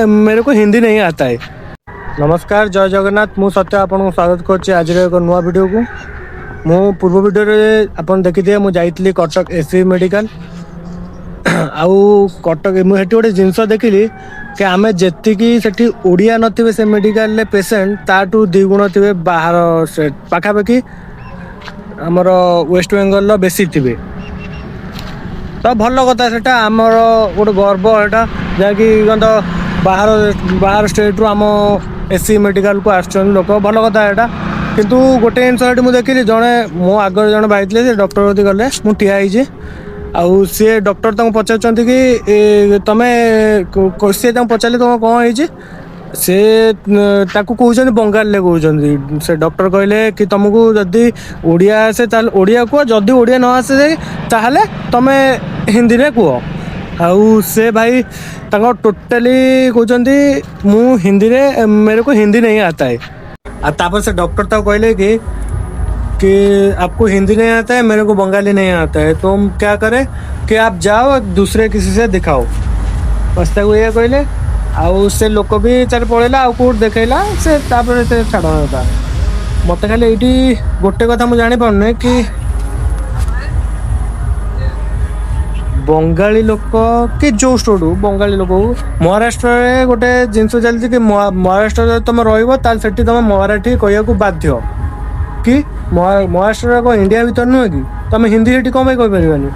मेरे को हिंदी नहीं आता है। नमस्कार, जय जगन्नाथ। मु सत्य आपको स्वागत करुच्चे आज एक नुआ वीडियो को। मु पूर्व वीडियो आप देखिए मुझे जाइली कटक एससी मेडिकल आउ कटक मुझे गोटे जिनस देखिली कि आम जी ओडिया नथिबे से मेडिकल पेसेंट ताठू द्विगुण थे बाहर स्टेट पाखापाखि आमर वेस्ट बेंगल बेसी थे। तो भल कथा से आमर गोटे गर्व एटा जहाँकि बाहर बाहर स्टेट रु आम एससी मेडिकल को आस लोक भल कथा एटा। किंतु गोटे जिन मुझे देखिली जड़े मो आगे जड़े भाई थे डॉक्टर कति गले मुझे ठिया होइए आउ सी डॉक्टर तक पचार कि तुम्हें सी पचारे तुम कौन होइए से कहते बंगाल कहते से डॉक्टर कहले कि तुमको जदि ओडिया आसे ओडिया कह जदि ओडिया न आसे ताहले तुम हिंदी रे कह आउ से भाई टोटाली कहते मु हिंदी रे मेरे को हिंदी नहीं आता है। तापर से डॉक्टर तक कहले कि आपको हिंदी नहीं आता है, मेरे को बंगाली नहीं आता है, तो हम क्या करें कि आप जाओ दूसरे किसी से दिखाओ। बस तक ये कहले आउ से लोक भी तार पड़ेला आउ कौट देखला से छाड़ था मत खाली ये गोटे कथा मुझे जापारे कि बंगाली लोक कि जो स्टोर बंगाली लोक महाराष्ट्र में गोटे जिनस चलती कि महाराष्ट्र तुम रही तुम मराठी कहू बाध्य कि महाराष्ट्र को इंडिया भीतर नुहे कि तुम हिंदी से कम कहीपर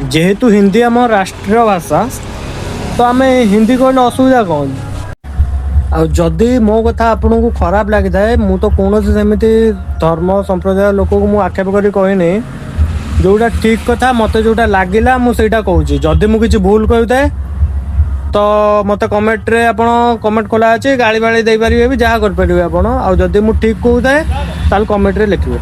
जेहेतु हिंदी आम राष्ट्रीय भाषा तो आम हिंदी कहले असुविधा कौन। आदि मो कथा आपन को खराब लगी थाए मु तो कौन सेमती धर्म संप्रदाय लोक को मुझे आक्षेप कर कहनी जोटा ठीक कथा मत जोटा लगिला मुझे कहूँ जदि मुझे किसी भूल कहता तो मत कमेंट रे आपण कमेंट खोला अच्छे गाड़ी बाड़ी दे पारे भी जहाँ कर पारे आपण आदि मुझे ठीक कहता है कमेंट रे लिखिए।